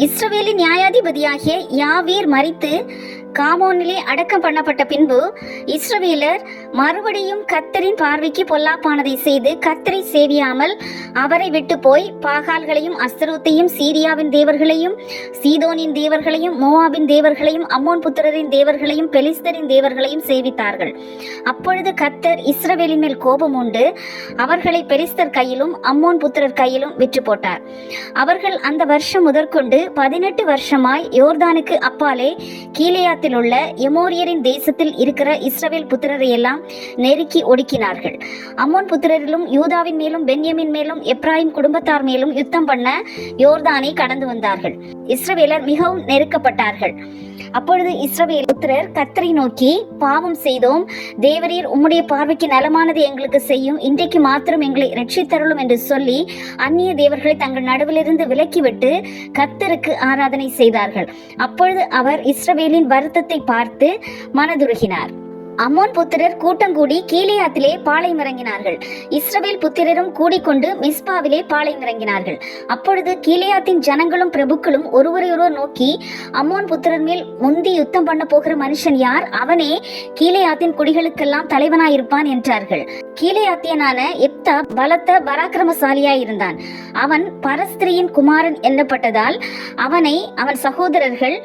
இஸ்ரவேலின் நியாயாதிபதியாகிய யாவீர் மரித்து காமோனிலே அடக்கம் பண்ணப்பட்ட பின்பு இஸ்ரவேலர் மறுபடியும் கர்த்தரின் பார்வைக்கு பொல்லாப்பானதை செய்து கர்த்தரை சேவியாமல் அவரை விட்டு போய் பாகால்களையும் அஸ்தரோத்தையும் சீரியாவின் தேவர்களையும் சீதோனின் தேவர்களையும் மோவாபின் தேவர்களையும் அம்மோன் புத்திரரின் தேவர்களையும் பெலிஸ்தரின் தேவர்களையும் சேவித்தார்கள். அப்பொழுது கர்த்தர் இஸ்ரவேலின் மேல் கோபம் உண்டு அவர்களை பெலிஸ்தர் கையிலும் அம்மோன் புத்திரர் கையிலும் விற்று போட்டார். அவர்கள் அந்த வருஷம் முதற்கொண்டு 18 வருஷமாய் யோர்தானுக்கு அப்பாலே கீலேயாத்தில் உள்ள எமோரியரின் தேசத்தில் இருக்கிற இஸ்ரவேல் புத்திரரை எல்லாம் நெருக்கி ஒடுக்கினார்கள். அம்மோன் புத்திரரிலும் யூதாவின் மேலும் பென்யமின் மேலும் எப்ராயிம் குடும்பத்தார் மேலும் யுத்தம் பண்ண யோர்தானை கடந்து வந்தார்கள். இஸ்ரவேலர் மிகவும் நெருக்கப்பட்டார்கள். அப்பொழுது இஸ்ரவேல் புத்திரர் கர்த்தரை நோக்கி, பாவம் செய்தோம், தேவரீர் உம்முடைய பார்வைக்கு நலமானது எங்களுக்கு செய்யும், இன்றைக்கு மாத்திரம் எங்களை ரட்சித்தருளும் என்று சொல்லி அந்நிய தேவர்களை தங்கள் நடுவிலிருந்து விலக்கிவிட்டு கர்த்தருக்கு ஆராதனை செய்தார்கள். அப்பொழுது அவர் இஸ்ரவேலின் வருத்தத்தை பார்த்து மனதுருகினார். அம்மோன் புத்திரர் கூட்டங்கூடி கீலேயாத்திலே பாளையம் இறங்கினார்கள். இஸ்ரவேல் புத்திரரும் கூடிக்கொண்டு மிஸ்பாவிலே பாளையம் இறங்கினார்கள். அப்பொழுது கீலேயாத்தின் ஜனங்களும் பிரபுக்களும் ஒருவரையொருவர் நோக்கி, அம்மோன் புத்திரர் மேல் முந்தி யுத்தம் பண்ண போகிற மனுஷன் யார்? அவனே கீலேயாத்தின் குடிகளுக்கெல்லாம் தலைவனாயிருப்பான் என்றார்கள். கீலேயாத்தியனான எப்தா பலத்த பராக்கிரமசாலியாயிருந்தான். அவன் பரஸ்திரியின் குமாரன் எண்ணப்பட்டதால் அவனை அவன் சகோதரர்கள்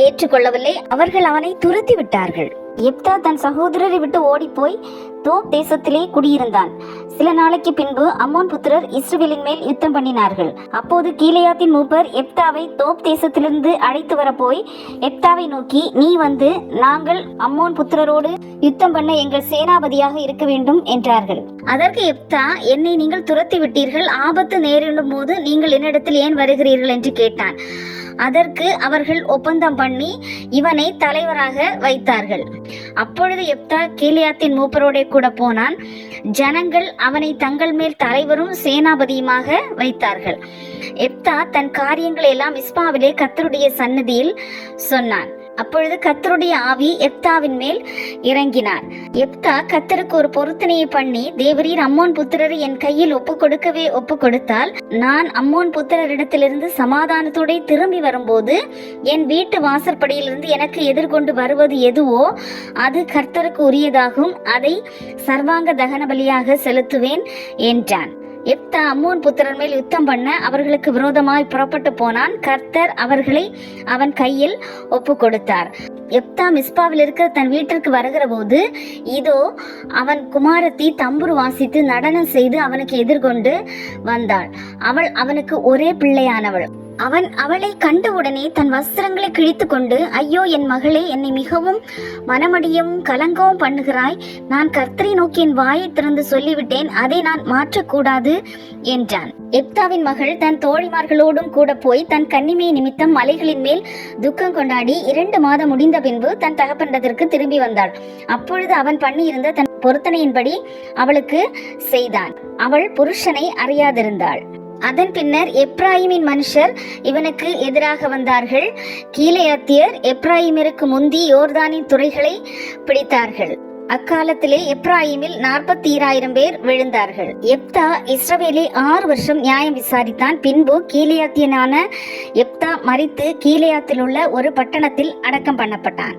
ஏற்றுக்கொள்ளவில்லை. அவர்கள் அவனை துரத்தி விட்டார்கள். எப்தா தன் சகோதரரை விட்டு ஓடிப்போய் தோப் தேசத்திலே குடியிருந்தான். சில நாளைக்கு பின்பு அம்மோன் புத்திரர் இஸ்ரவேலின் மேல் யுத்தம் பண்ணினார்கள். அப்போது கீலேயாத்தின் மூப்பர் எப்தாவை தோப் தேசத்திலிருந்து அழைத்து வர போய் எப்தாவை நோக்கி, நீ வந்து நாங்கள் அம்மோன் புத்திரரோடு யுத்தம் பண்ண எங்கள் சேனாபதியாக இருக்க வேண்டும் என்றார்கள். அதற்கு எப்தா, என்னை நீங்கள் துரத்தி விட்டீர்கள், ஆபத்து நேரிடும் போது நீங்கள் என்னிடத்தில் ஏன் வருகிறீர்கள் என்று கேட்டான். அதற்கு அவர்கள் ஒப்பந்தம் பண்ணி இவனை தலைவராக வைத்தார்கள். அப்பொழுது எப்தா கீலேயாத்தின் மூப்பரோட கூட போனான். ஜனங்கள் அவனை தங்கள் மேல் தலைவரும் சேனாபதியுமாக வைத்தார்கள். எப்தா தன் காரியங்களை எல்லாம் மிஸ்பாவிலே கர்த்தருடைய சன்னதியில் சொன்னான். அப்பொழுது கர்த்தருடைய ஆவி எப்தாவின் மேல் இறங்கினார். எப்தா கர்த்தருக்கு ஒரு பொருத்தனையை பண்ணி, தேவரீர் அம்மோன் புத்திரரை என் கையில் ஒப்பு கொடுத்தால் நான் அம்மோன் புத்திரரிடத்திலிருந்து சமாதானத்தோட திரும்பி வரும்போது என் வீட்டு வாசற்படியிலிருந்து எனக்கு எதிர்கொண்டு வருவது எதுவோ அது கர்த்தருக்கு உரியதாகும், அதை சர்வாங்க தகன பலியாக செலுத்துவேன் என்றான். எப்தா அம்மோன் புத்திரர் மேல் யுத்தம் பண்ண அவர்களுக்கு விரோதமாய் புறப்பட்டு போனான். கர்த்தர் அவர்களை அவன் கையில் ஒப்பு கொடுத்தார். எப்தா மிஸ்பாவில் இருக்கிற தன் வீட்டிற்கு வருகிற போது இதோ அவன் குமாரத்தி தம்புரு வாசித்து நடனம் செய்து அவனுக்கு எதிர்கொண்டு வந்தாள். அவள் அவனுக்கு ஒரே பிள்ளையானவள். அவன் அவளை கண்டவுடனே தன் வஸ்திரங்களை கிழித்து கொண்டு, ஐயோ என் மகளே, என்னை மிகவும் மனமடியவும் கலங்கவும் பண்ணுகிறாய். நான் கர்த்தரை நோக்கி என் வாயை திறந்து சொல்லிவிட்டேன், அதை நான் மாற்றக்கூடாது என்றான். எப்தாவின் மகள் தன் தோழிமார்களோடும் கூட போய் தன் கன்னிமை நிமித்தம் மலைகளின் மேல் துக்கம் கொண்டாடி 2 மாதம் முடிந்த பின்பு தன் தகப்பனிடத்திற்கு திரும்பி வந்தாள். அப்பொழுது அவன் பண்ணியிருந்த தன் பொருத்தனையின்படி அவளுக்கு செய்தான். அவள் புருஷனை அறியாதிருந்தாள். அதன் பின்னர் எப்ராயிமின் மனுஷர் இவனுக்கு எதிராக வந்தார்கள். கீலேயாத்தியர் எப்ராயிமிற்கு முந்தி யோர்தானின் துறைகளை பிடித்தார்கள். அக்காலத்திலே எப்ராயிமில் 42,000 பேர் விழுந்தார்கள். எப்தா இஸ்ரவேலை 6 வருஷம் நியாயம் விசாரித்தான். பின்பு கீலேயாத்தியனான எப்தா மரித்து கீலேயாத்தில் உள்ள ஒரு பட்டணத்தில் அடக்கம் பண்ணப்பட்டான்.